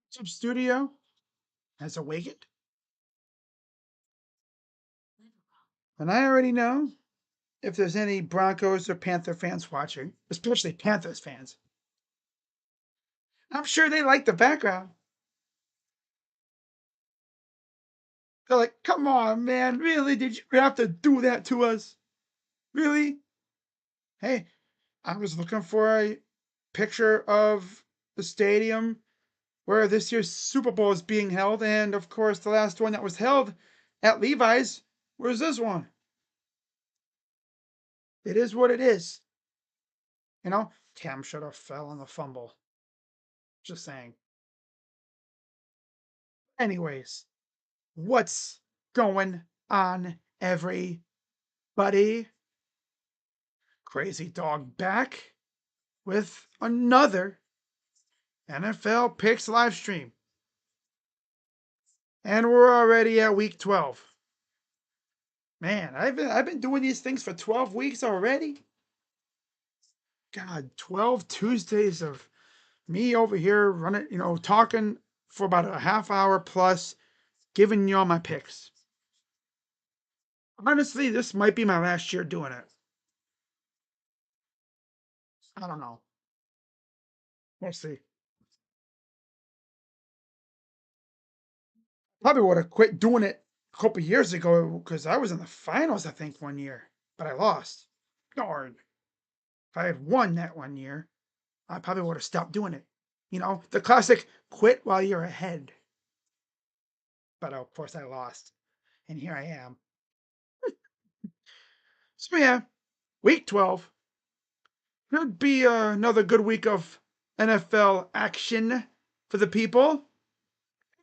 Sub Studio has awakened, and I already know if there's any Broncos or Panther fans watching, especially Panthers fans. I'm sure they like the background. They're like, come on, man, really? Did you have to do that to us? Really? Hey, I was looking for a picture of the stadium where this year's Super Bowl is being held, and of course, the last one that was held at Levi's was this one. It is what it is. You know, Cam should have fell on the fumble. Just saying. Anyways, what's going on, everybody? Crazy Dog back with another NFL Picks live stream. And we're already at week 12. Man, I've been doing these things for 12 weeks already. God, 12 Tuesdays of me over here running, talking for about a half hour plus, giving you all my picks. Honestly, this might be my last year doing it. I don't know. We'll see. Probably would have quit doing it a couple years ago because I was in the finals, I think, one year, but I lost. Darn. If I had won that one year, I probably would have stopped doing it. The classic quit while you're ahead. But of course, I lost. And here I am. So, yeah, week 12. Could be another good week of NFL action for the people.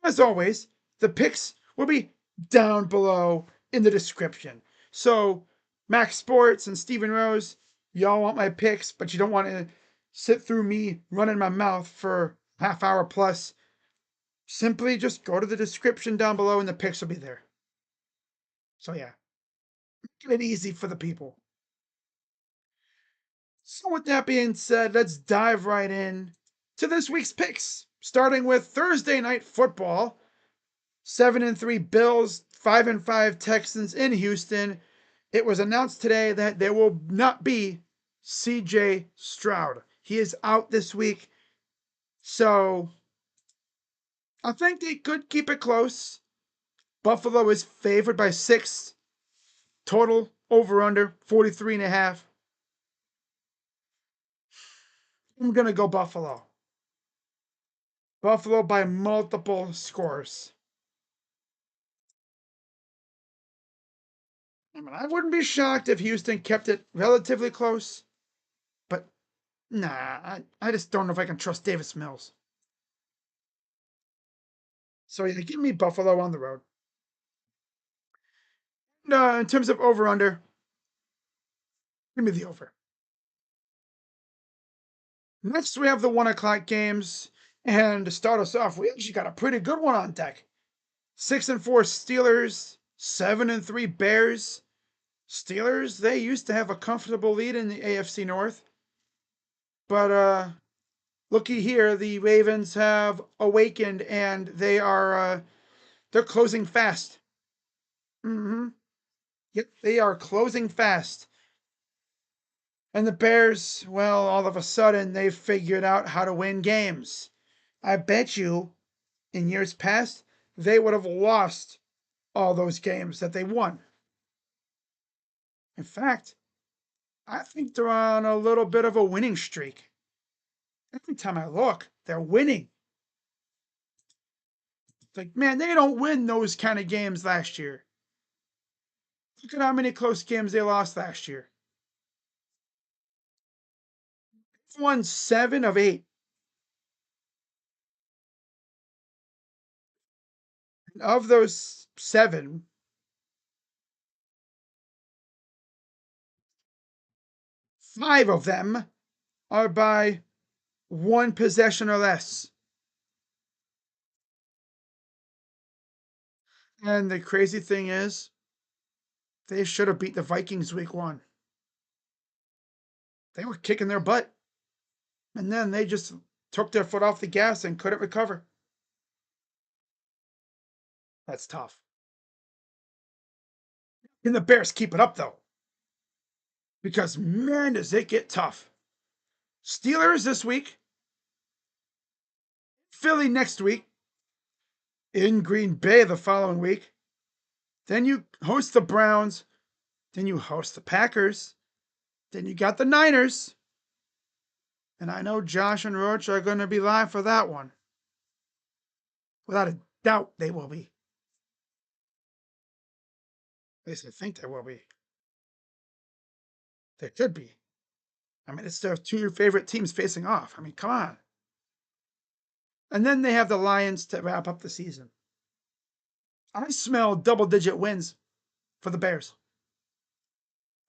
As always, the picks will be down below in the description. So, Mac Sports and Steven Rose, y'all want my picks, but you don't want to sit through me running my mouth for half hour plus. Simply just go to the description down below and the picks will be there. So, yeah, make it easy for the people. So, with that being said, let's dive right in to this week's picks, starting with Thursday night football. 7-3 Bills, 5-5 Texans in Houston. It was announced today that there will not be CJ Stroud. He is out this week. So I think they could keep it close. Buffalo is favored by 6. Total over under 43.5. I'm going to go Buffalo. Buffalo by multiple scores. I wouldn't be shocked if Houston kept it relatively close. But nah, I just don't know if I can trust Davis Mills. So yeah, give me Buffalo on the road. No, in terms of over under, give me the over. Next, we have the 1 o'clock games, and to start us off, we actually got a pretty good one on deck. 6-4 Steelers, 7-3 Bears. Steelers, they used to have a comfortable lead in the AFC North, but looky here, the Ravens have awakened and they're closing fast. Yep, they are closing fast. And the Bears, well, all of a sudden, they've figured out how to win games. I bet you, in years past, they would have lost all those games that they won. In fact, I think they're on a little bit of a winning streak. Every time I look, they're winning. It's like, man, they don't win those kind of games last year. Look at how many close games they lost last year. They won 7 of 8. And of those 7, 5 of them are by 1 possession or less. And the crazy thing is, they should have beat the Vikings week 1. They were kicking their butt. And then they just took their foot off the gas and couldn't recover. That's tough. Can the Bears keep it up, though? Because, man, does it get tough. Steelers this week, Philly next week, in Green Bay the following week. Then you host the Browns. Then you host the Packers. Then you got the Niners. And I know Josh and Roach are going to be live for that one. Without a doubt, they will be. At least I think they will be. They should be. I mean, it's their 2 favorite teams facing off. I mean, come on. And then they have the Lions to wrap up the season. I smell double-digit wins for the Bears.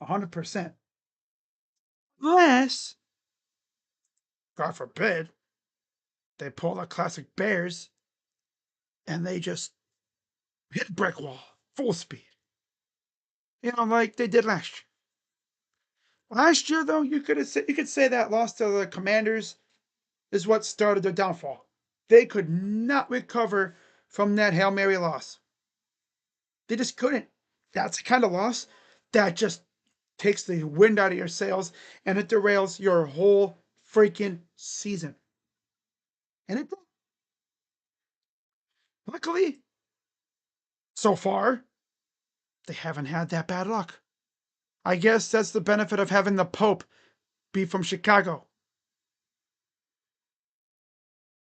100%. Unless, God forbid, they pull the classic Bears and they just hit a brick wall, full speed. Like they did last year. Last year, though, you could say that loss to the Commanders is what started their downfall. They could not recover from that Hail Mary loss. They just couldn't. That's the kind of loss that just takes the wind out of your sails and it derails your whole freaking season. And it did. Luckily, so far, they haven't had that bad luck. I guess that's the benefit of having the Pope be from Chicago.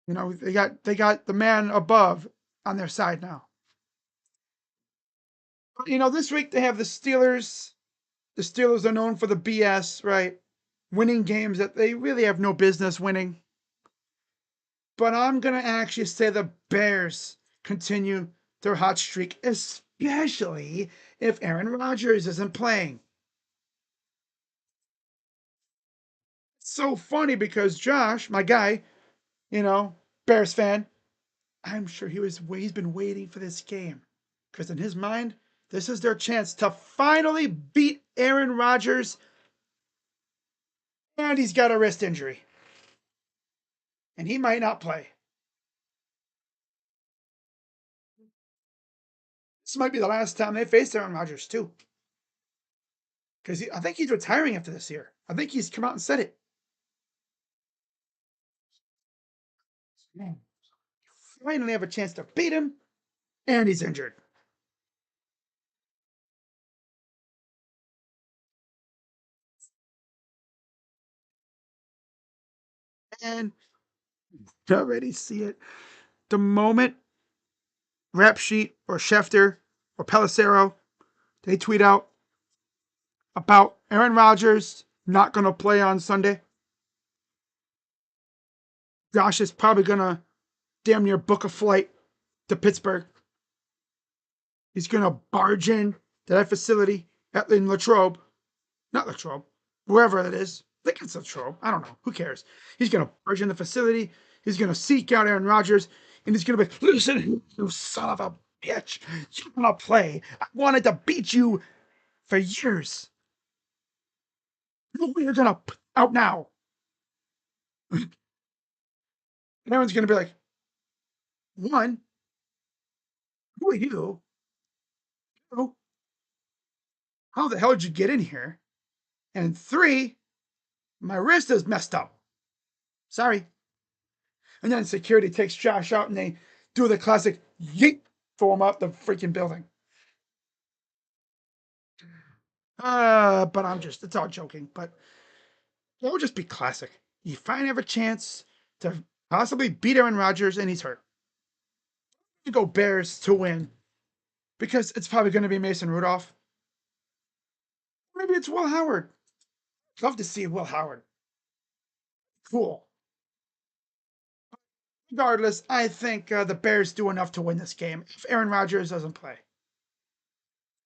They got the man above on their side now. This week they have the Steelers. The Steelers are known for the BS, right? Winning games that they really have no business winning. But I'm going to actually say the Bears continue their hot streak, especially if Aaron Rodgers isn't playing. It's so funny because Josh, my guy, Bears fan, I'm sure he's been waiting for this game. Because in his mind, this is their chance to finally beat Aaron Rodgers. And he's got a wrist injury. And he might not play. This might be the last time they face Aaron Rodgers, too. Because I think he's retiring after this year. I think he's come out and said it. Man, you finally have a chance to beat him. And he's injured. And I already see it. The moment Rap Sheet or Schefter or Pelissero, they tweet out about Aaron Rodgers not going to play on Sunday, Josh is probably going to damn near book a flight to Pittsburgh. He's going to barge in to that facility in Latrobe. Not Latrobe, wherever it is. I think it's Latrobe. I don't know. Who cares? He's going to barge in the facility. He's going to seek out Aaron Rodgers. And he's going to be, listen, you son of a bitch. You're going to play. I wanted to beat you for years. No, you're going to out now. And everyone's going to be like, one, who are you? Two, how the hell did you get in here? And 3, my wrist is messed up. Sorry. And then security takes Josh out and they do the classic yeet, throw him up the freaking building. But it's all joking. But it would just be classic. You finally have a chance to possibly beat Aaron Rodgers and he's hurt. You go Bears to win because it's probably going to be Mason Rudolph. Maybe it's Will Howard. Love to see Will Howard. Cool. Regardless, I think the Bears do enough to win this game if Aaron Rodgers doesn't play.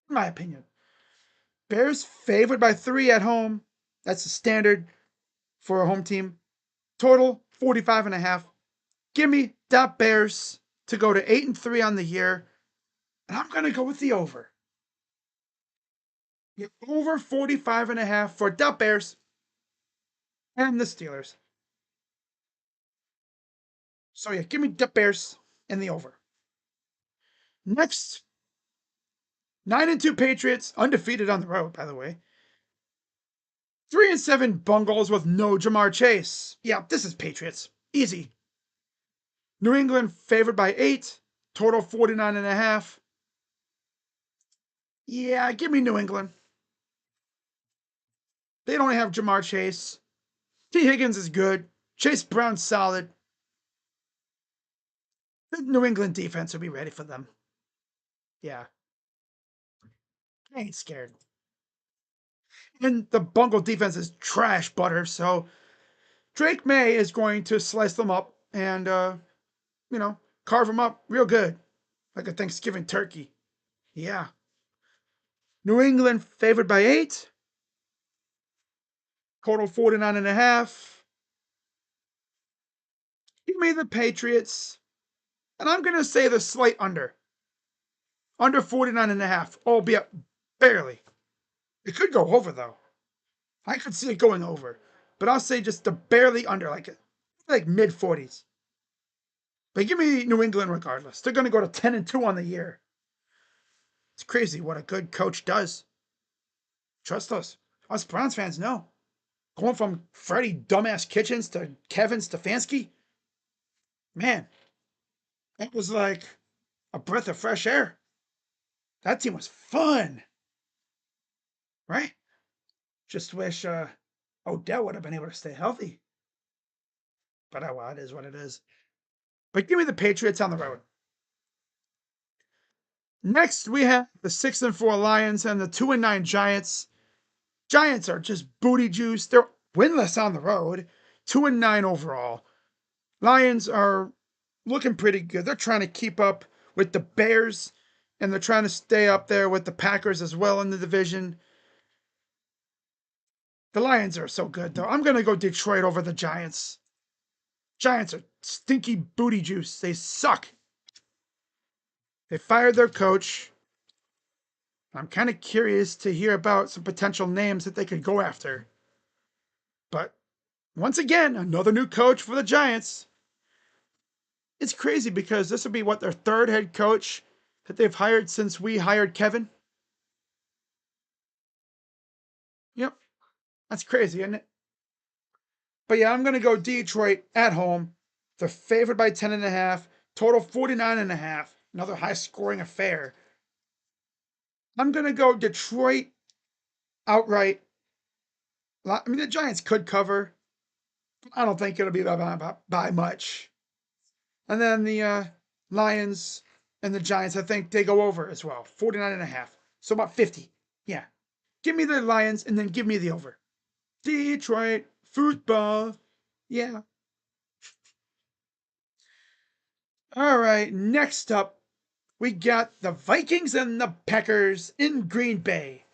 In my opinion. Bears favored by 3 at home. That's the standard for a home team. Total 45.5. Give me that Bears to go to 8-3 on the year. And I'm going to go with the over. Over 45.5 for the Bears and the Steelers. So yeah, give me the Bears and the over. Next, 9-2 Patriots, undefeated on the road, by the way. 3-7 Bungles with no Jamar Chase. Yeah, this is Patriots. Easy. New England favored by 8. Total 49.5. Yeah, give me New England. They don't have Jamar Chase. T. Higgins is good. Chase Brown's solid. The New England defense will be ready for them. Yeah. I ain't scared. And the Bungle defense is trash butter, so Drake May is going to slice them up and, carve them up real good. Like a Thanksgiving turkey. Yeah. New England favored by 8. Total 49.5. Give me the Patriots. And I'm going to say the slight under. Under 49.5, albeit barely. It could go over, though. I could see it going over. But I'll say just the barely under, like mid 40s. But give me New England regardless. They're going to go to 10-2 on the year. It's crazy what a good coach does. Trust us. Us Browns fans know. Going from Freddie Dumbass Kitchens to Kevin Stefanski. Man, that was like a breath of fresh air. That team was fun. Right? Just wish Odell would have been able to stay healthy. But well, it is what it is. But give me the Patriots on the road. Next, we have the 6-4 Lions and the 2-9 Giants. Giants are just booty juice. They're winless on the road. 2-9 overall. Lions are looking pretty good. They're trying to keep up with the Bears, and they're trying to stay up there with the Packers as well in the division. The Lions are so good, though. I'm going to go Detroit over the Giants. Giants are stinky booty juice. They suck. They fired their coach. I'm kind of curious to hear about some potential names that they could go after. But once again, another new coach for the Giants. It's crazy because this will be their third head coach that they've hired since we hired Kevin. Yep, that's crazy, isn't it? But yeah, I'm going to go Detroit at home. They're favored by 10.5. Total 49.5. Another high scoring affair. I'm going to go Detroit outright. I mean, the Giants could cover. I don't think it'll be by much. And then the Lions and the Giants, I think they go over as well. 49.5. So about 50. Yeah. Give me the Lions and then give me the over. Detroit football. Yeah. All right. Next up, we got the Vikings and the Packers in Green Bay.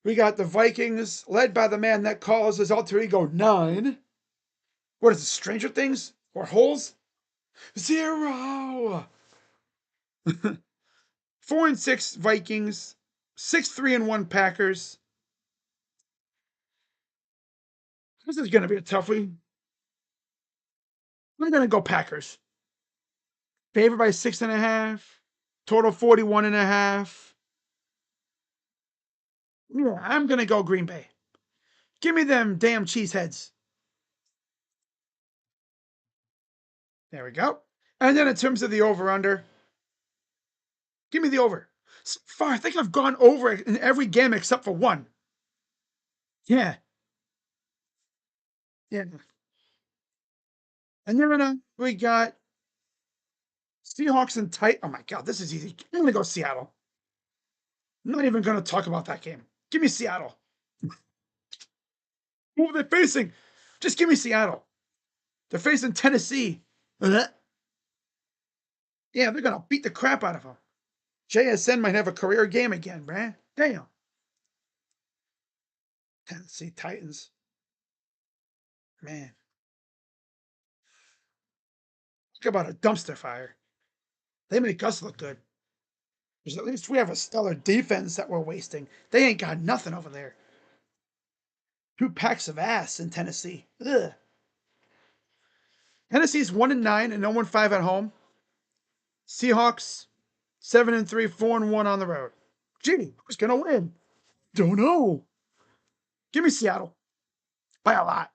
We got the Vikings led by the man that calls his alter ego 9. What is it, Stranger Things? Or Holes? 0! 4-6 Vikings, 6-3-1 Packers. This is going to be a tough one. I'm going to go Packers. Favored by 6.5. Total 41.5. Yeah, I'm going to go Green Bay. Give me them damn cheeseheads. There we go. And then in terms of the over-under, give me the over. So far, I think I've gone over in every game except for one. Yeah. Yeah. And then we got Seahawks and tight. Oh my God, this is easy. I'm gonna go Seattle. I'm not even gonna talk about that game. Give me Seattle. Who are they facing? Just give me Seattle. They're facing Tennessee. Yeah, they're gonna beat the crap out of them. JSN might have a career game again, man. Damn. Tennessee Titans. Man. Talk about a dumpster fire. They make us look good. Because at least we have a stellar defense that we're wasting. They ain't got nothing over there. 2 packs of ass in Tennessee. Ugh. Tennessee's 1-9 and 0-5 at home. Seahawks 7-3, 4-1 on the road. Gee, who's gonna win? Don't know. Give me Seattle by a lot.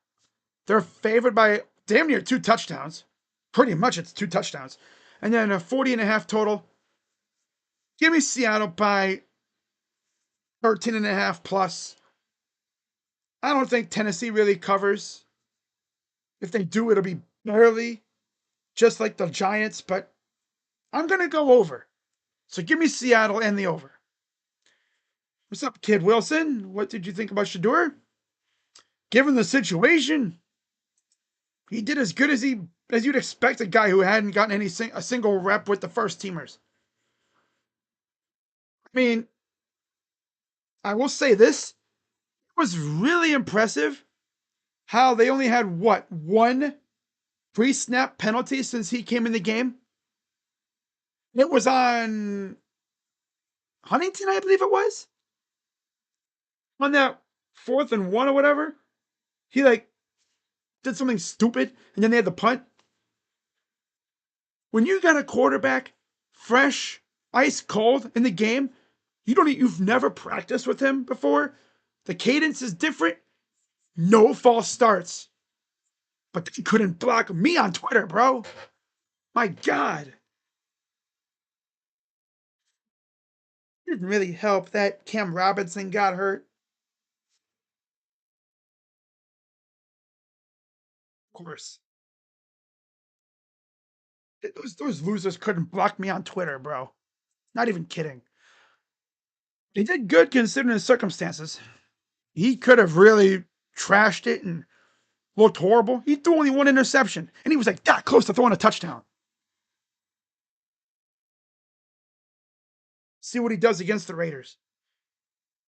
They're favored by damn near 2 touchdowns. Pretty much it's 2 touchdowns. And then a 40.5 total. Give me Seattle by 13.5 plus. I don't think Tennessee really covers. If they do, it'll be barely, just like the Giants, but I'm going to go over. So give me Seattle and the over. What's up, Kid Wilson? What did you think about Shedeur? Given the situation, he did as good as you'd expect a guy who hadn't gotten a single rep with the first teamers. I mean, I will say this. It was really impressive how they only had, what, 1 pre-snap penalty since he came in the game? It was on Huntington, I believe it was. On that 4th and 1 or whatever. He did something stupid and then they had the punt. When you got a quarterback fresh, ice cold in the game, you've never practiced with him before. The cadence is different. No false starts. But they couldn't block me on Twitter, bro. My God. Didn't really help that Cam Robinson got hurt. Of course. Those losers couldn't block me on Twitter, bro. Not even kidding. He did good considering the circumstances. He could have really trashed it and looked horrible. He threw only 1 interception, and he was like that close to throwing a touchdown. See what he does against the Raiders.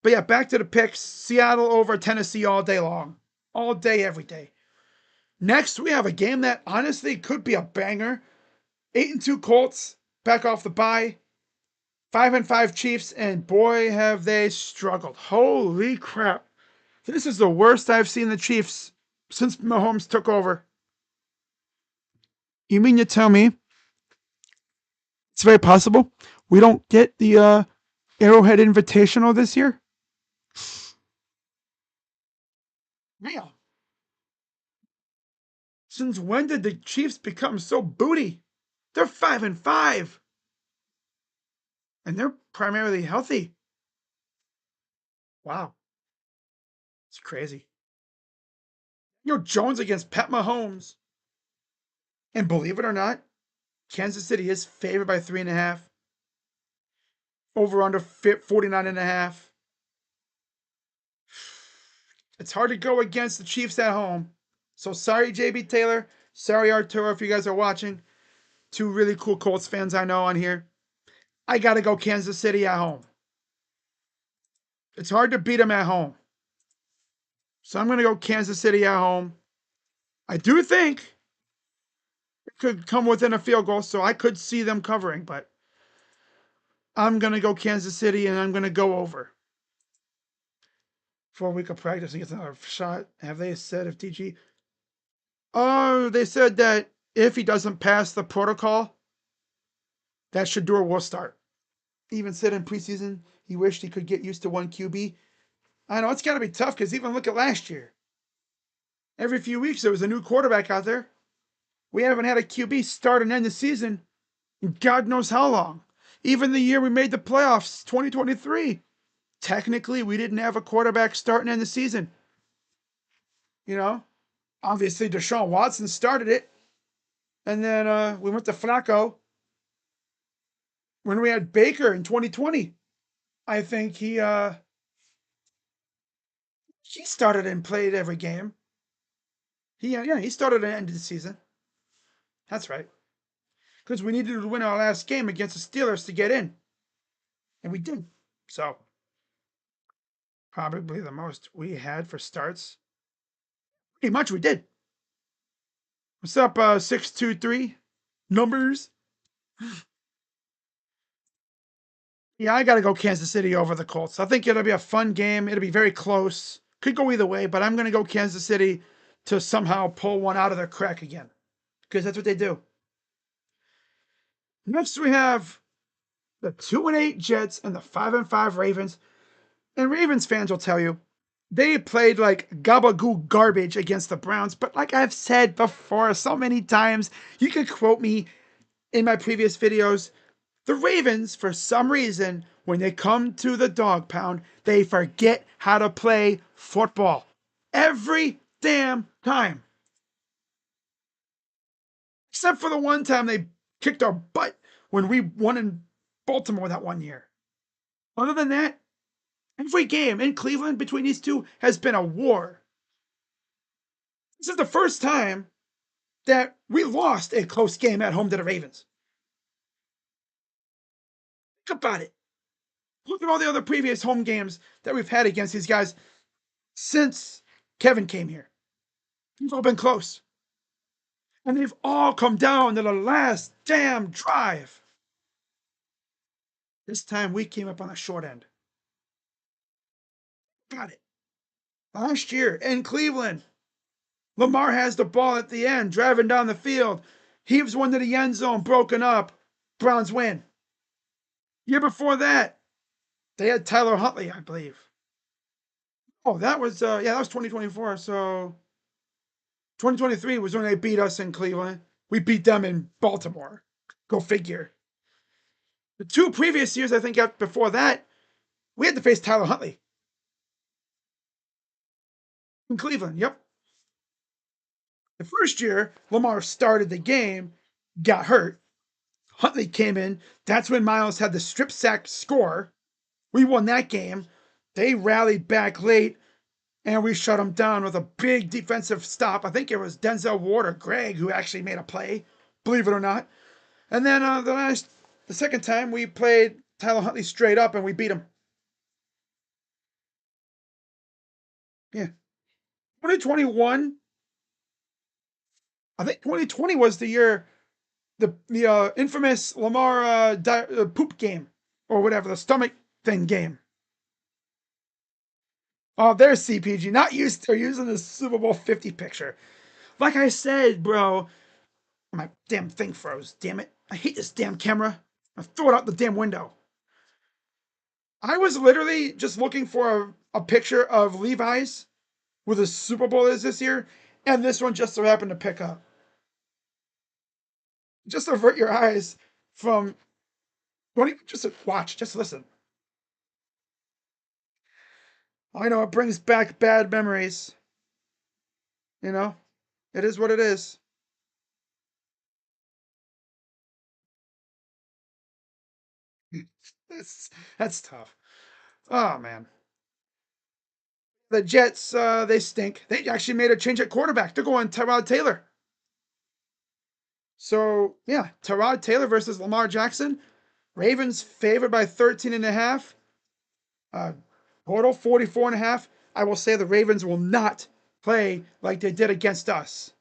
But yeah, back to the picks. Seattle over Tennessee all day long. All day, every day. Next, we have a game that honestly could be a banger. 8-2 Colts, back off the bye. 5-5 Chiefs, and boy, have they struggled. Holy crap. This is the worst I've seen the Chiefs since Mahomes took over. You mean you tell me it's very possible we don't get the Arrowhead Invitational this year? Man, since when did the Chiefs become so booty? They're 5-5. And they're primarily healthy. Wow. It's crazy. Jones against Pat Mahomes. And believe it or not, Kansas City is favored by 3.5. Over under 49.5. It's hard to go against the Chiefs at home. So sorry, JB Taylor. Sorry, Arturo, if you guys are watching. 2 really cool Colts fans I know on here. I got to go Kansas City at home. It's hard to beat them at home. So I'm going to go Kansas City at home. I do think it could come within a field goal, so I could see them covering, but I'm going to go Kansas City, and I'm going to go over. 4 week of practice and gets another shot. Have they said if DG? Oh, they said that if he doesn't pass the protocol, that Shedeur will start. Even said in preseason he wished he could get used to 1 QB. I know it's got to be tough because even look at last year. Every few weeks there was a new quarterback out there. We haven't had a QB start and end the season in God knows how long. Even the year we made the playoffs, 2023, technically we didn't have a quarterback start and end the season. Obviously Deshaun Watson started it. And then we went to Flacco. when we had Baker in 2020, I think he started and played every game. He started and ended the season. That's right. Because we needed to win our last game against the Steelers to get in, and we did. So probably the most we had for starts. Pretty much we did. What's up, 623 numbers? Yeah, I got to go Kansas City over the Colts. I think it'll be a fun game. It'll be very close. Could go either way, but I'm going to go Kansas City to somehow pull one out of their crack again, because that's what they do. Next, we have the 2-8 Jets and the 5-5 Ravens. And Ravens fans will tell you they played like gabagoo garbage against the Browns. But like I've said before so many times, you can quote me in my previous videos. The Ravens, for some reason, when they come to the dog pound, they forget how to play football. Every damn time. Except for the one time they kicked our butt when we won in Baltimore that one year. Other than that, every game in Cleveland between these two has been a war. This is the first time that we lost a close game at home to the Ravens. Think about it. Look at all the other previous home games that we've had against these guys since Kevin came here. They've all been close. And they've all come down to the last damn drive. This time we came up on the short end. Got it. Last year in Cleveland, Lamar has the ball at the end, driving down the field. Heaves one to the end zone, broken up. Browns win. Year before that, they had Tyler Huntley, I believe. Oh, that was that was 2024. So 2023 was when they beat us in Cleveland. We beat them in Baltimore. Go figure. The two previous years, I think, before that, we had to face Tyler Huntley in Cleveland. Yep. The first year, Lamar started the game, got hurt. Huntley came in. That's when Miles had the strip sack score. We won that game. They rallied back late, and we shut them down with a big defensive stop. I think it was Denzel Ward or Greg who actually made a play, believe it or not. And then the second time, we played Tyler Huntley straight up, and we beat him. Yeah. 2021, I think 2020 was the year, the infamous Lamar poop game, or whatever, the stomach thing game. Oh, there's CPG. Not used to using the Super Bowl 50 picture. Like I said, bro, my damn thing froze. Damn it. I hate this damn camera. I threw it out the damn window. I was literally just looking for a picture of Levi's where the Super Bowl is this year, and this one just so happened to pick up. Just avert your eyes from, don't even just watch, just listen. I know it brings back bad memories. You know, it is what it is. That's tough. Oh man, the Jets they stink. They actually made a change at quarterback. They're going Tyrod Taylor. So yeah, Tyrod Taylor versus Lamar Jackson. Ravens favored by 13.5. Total 44.5. I will say the Ravens will not play like they did against us,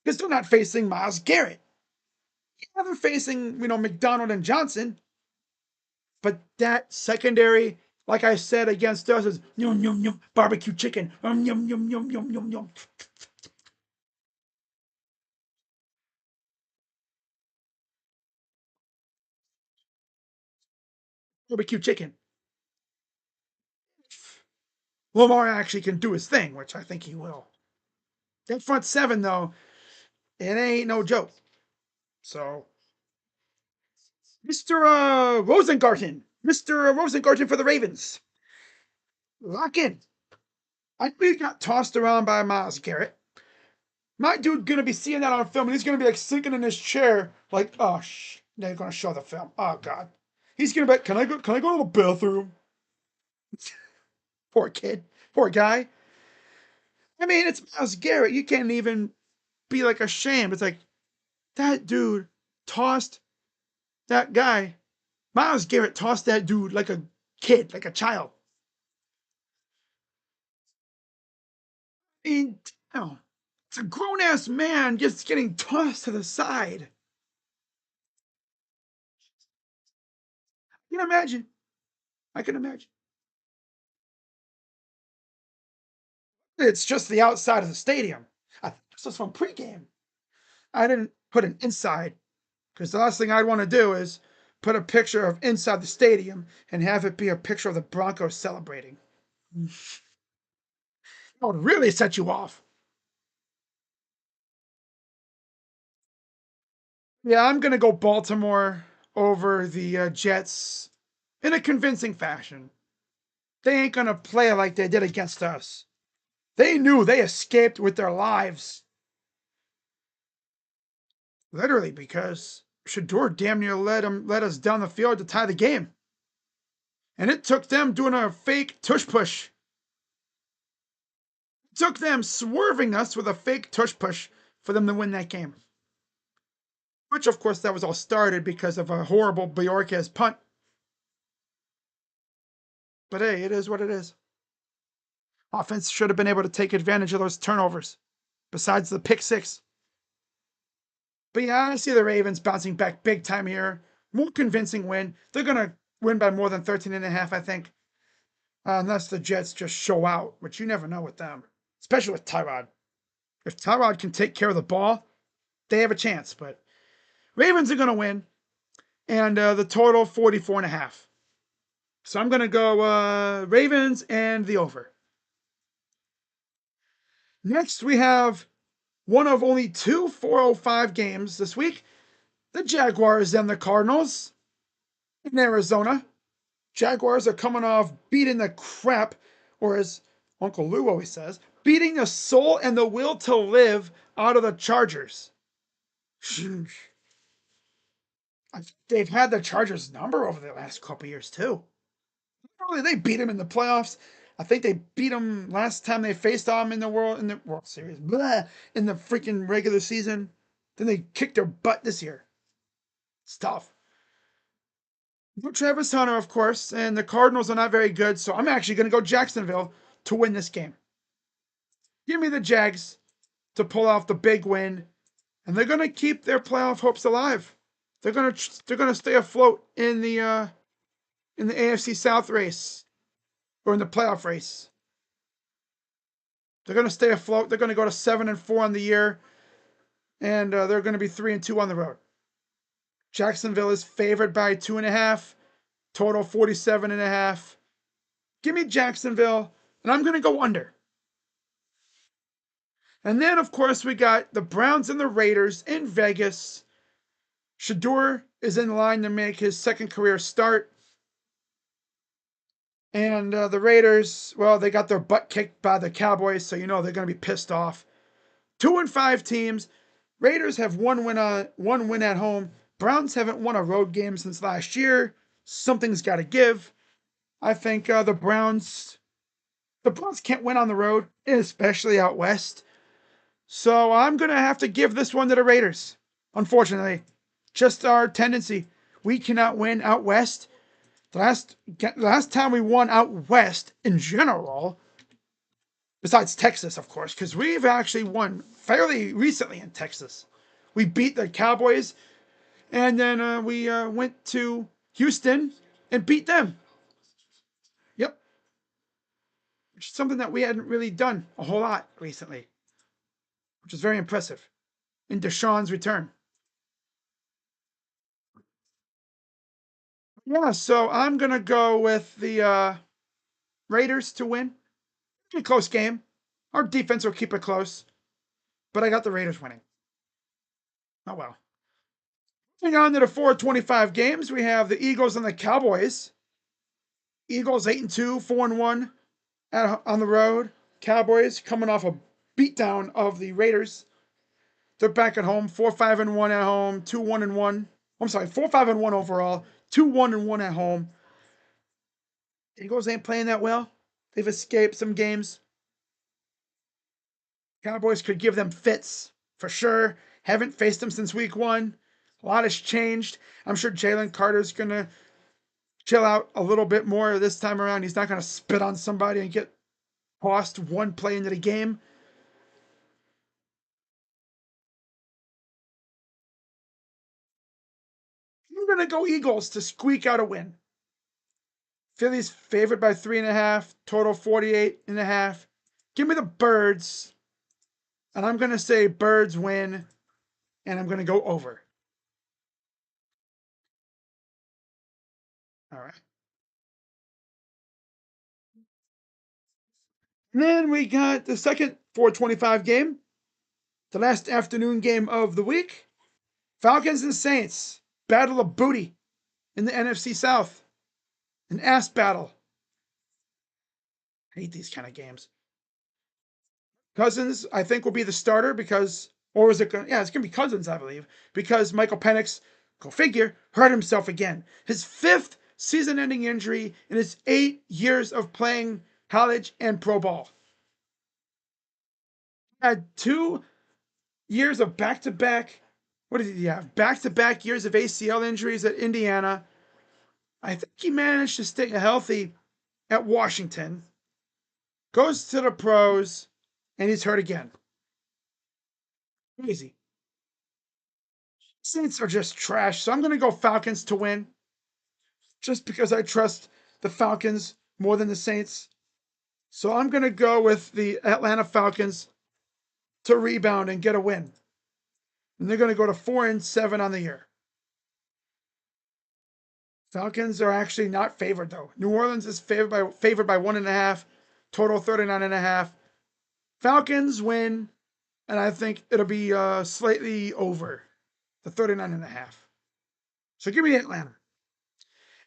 because they're not facing Myles Garrett. Yeah, they're facing, McDonald and Johnson. But that secondary, like I said, against us is yum yum yum barbecue chicken. Yum yum yum yum yum yum. Barbecue chicken. Lamar actually can do his thing, which I think he will. That front seven, though, it ain't no joke. So, Mr. Rosengarten. Mr. Rosengarten for the Ravens. Lock in. I think he got tossed around by Myles Garrett. My dude gonna be seeing that on film, and he's gonna be like sinking in his chair, like, oh, they're gonna show the film. Oh, God. He's gonna be like, can I go to the bathroom? Poor kid. Poor guy. I mean, it's Myles Garrett. You can't even be like ashamed. It's like that dude tossed that guy. Myles Garrett tossed that dude like a kid, like a child. I mean, oh, it's a grown ass man just getting tossed to the side. You can imagine. I can imagine. It's just the outside of the stadium. This was from pregame. I didn't put an inside because the last thing I'd want to do is put a picture of inside the stadium and have it be a picture of the Broncos celebrating. That would really set you off. Yeah, I'm gonna go Baltimore over the Jets in a convincing fashion. They ain't gonna play like they did against us. They knew they escaped with their lives. Literally, because Shador damn near led us down the field to tie the game. And it took them doing a fake tush push. It took them swerving us with a fake tush push for them to win that game. Which, of course, that was all started because of a horrible Bjorkes punt. But hey, it is what it is. Offense should have been able to take advantage of those turnovers, besides the pick six. But yeah, I see the Ravens bouncing back big time here. More convincing win. They're going to win by more than 13.5, I think. Unless the Jets just show out, which you never know with them, especially with Tyrod. If Tyrod can take care of the ball, they have a chance. But Ravens are going to win, and the total 44.5. So I'm going to go Ravens and the over. Next, we have one of only two 405 games this week. The Jaguars and the Cardinals in Arizona. Jaguars are coming off beating the crap, or as Uncle Lou always says, beating the soul and the will to live out of the Chargers. They've had the Chargers number over the last couple years too. Really, they beat them in the playoffs. I think they beat them last time they faced them in the World Series. Blah, in the freaking regular season. Then they kicked their butt this year. It's tough. No Travis Hunter, of course, and the Cardinals are not very good, so I'm actually going to go Jacksonville to win this game. Give me the Jags to pull off the big win, and they're going to keep their playoff hopes alive. They're going to stay afloat in the AFC South race or in the playoff race. They're going to stay afloat. They're going to go to 7-4 on the year, and they're going to be 3-2 on the road. Jacksonville is favored by 2.5. Total 47.5. Give me Jacksonville, and I'm going to go under. And then, of course, we got the Browns and the Raiders in Vegas. Shador is in line to make his second career start. And the Raiders, well, they got their butt kicked by the Cowboys, so you know they're going to be pissed off. 2-5 teams. Raiders have one win at home. Browns haven't won a road game since last year. Something's got to give. I think the Browns can't win on the road, especially out west. So I'm going to have to give this one to the Raiders. Unfortunately, just our tendency. We cannot win out west. The last time we won out west in general, besides Texas, of course, because we've actually won fairly recently in Texas. We beat the Cowboys, and then we went to Houston and beat them. Yep. Which is something that we hadn't really done a whole lot recently, which is very impressive in Deshaun's return. Yeah, so I'm going to go with the Raiders to win. It's a close game. Our defense will keep it close, but I got the Raiders winning. Oh well. Moving on to the 425 games, we have the Eagles and the Cowboys. Eagles 8-2, 4-1 on the road. Cowboys coming off a beatdown of the Raiders. They're back at home, 4-5-1 at home, 2-1-1. I'm sorry, 4-5-1 overall, 2-1-1 at home. Eagles ain't playing that well. They've escaped some games. Cowboys could give them fits for sure. Haven't faced them since week 1. A lot has changed. I'm sure Jalen Carter's going to chill out a little bit more this time around. He's not going to spit on somebody and get tossed one play into the game. I'm going to go Eagles to squeak out a win. Philly's favored by 3.5, total 48.5. Give me the Birds. And I'm going to say Birds win, and I'm going to go over. All right. And then we got the second 425 game, the last afternoon game of the week. Falcons and Saints, battle of booty in the NFC South. An ass battle. I hate these kind of games. Cousins, I think, will be the starter because, or is it going to, yeah, it's going to be Cousins, I believe, because Michael Penix, go figure, hurt himself again. His 5th season-ending injury in his 8 years of playing college and pro ball. Had 2 years of back-to-back, what did he have? Back-to-back years of ACL injuries at Indiana. I think he managed to stay healthy at Washington. Goes to the pros, and he's hurt again. Crazy. Saints are just trash, so I'm going to go Falcons to win. Just because I trust the Falcons more than the Saints. So I'm going to go with the Atlanta Falcons to rebound and get a win. And they're going to go to 4-7 on the year. Falcons are actually not favored, though. New Orleans is favored by 1.5, total 39.5. Falcons win, and I think it'll be slightly over the 39.5. So give me Atlanta.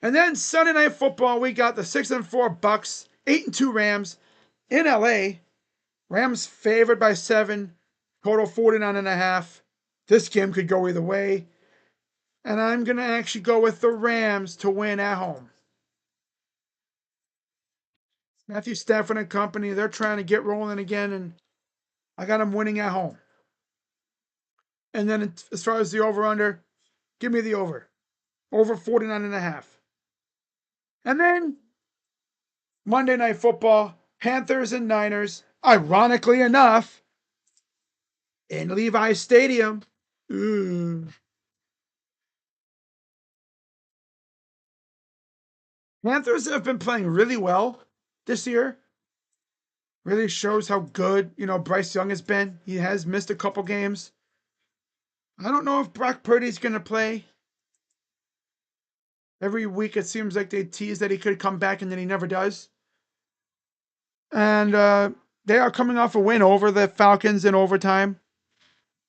And then Sunday Night Football, we got the 6-4 Bucks, 8-2 Rams in LA. Rams favored by 7, total 49.5. This game could go either way. And I'm going to actually go with the Rams to win at home. Matthew Stafford and company, they're trying to get rolling again, and I got them winning at home. And then as far as the over-under, give me the over. Over 49.5. And then Monday Night Football, Panthers and Niners, ironically enough, in Levi's Stadium. Ooh. Panthers have been playing really well this year. Really shows how good, Bryce Young has been. He has missed a couple games. I don't know if Brock Purdy's going to play. Every week it seems like they tease that he could come back and then he never does. And they are coming off a win over the Falcons in overtime.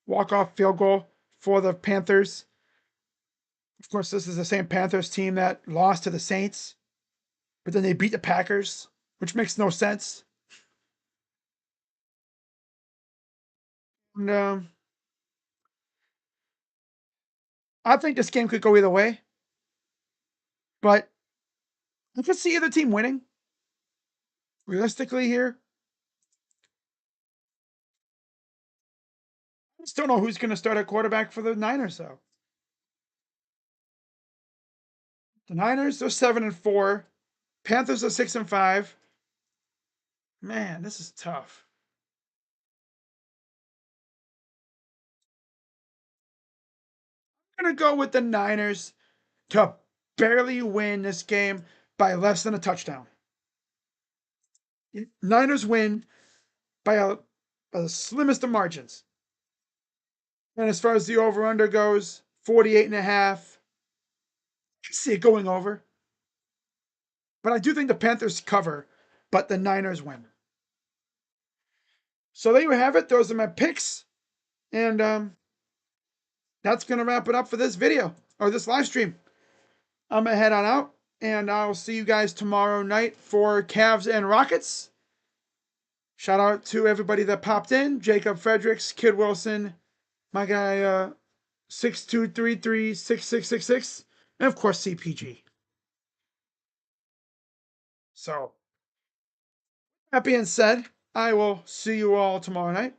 Walk-off field goal for the Panthers. Of course, this is the same Panthers team that lost to the Saints. But then they beat the Packers, which makes no sense. And I think this game could go either way. But I could see either team winning. Realistically here, I just don't know who's going to start at quarterback for the Niners, though. The Niners are 7-4. Panthers are 6-5. Man, this is tough. I'm going to go with the Niners to barely win this game by less than a touchdown. Niners win by a slimmest of margins. And as far as the over-under goes, 48.5. I see it going over. But I do think the Panthers cover, but the Niners win. So there you have it. Those are my picks. And that's going to wrap it up for this video, or this live stream. I'm going to head on out, and I'll see you guys tomorrow night for Cavs and Rockets. Shout out to everybody that popped in. Jacob Fredericks, Kid Wilson, my guy 62336666. and of course CPG. So, that being said, I will see you all tomorrow night.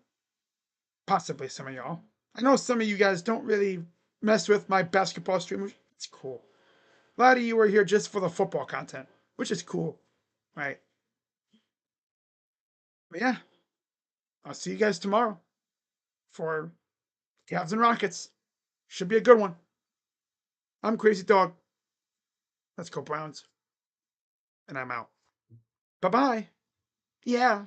Possibly some of y'all. I know some of you guys don't really mess with my basketball stream. It's cool. A lot of you are here just for the football content, which is cool, right? But yeah, I'll see you guys tomorrow for Cavs and Rockets. Should be a good one. I'm Crazy Dog. Let's go Browns. And I'm out. Bye-bye. Yeah.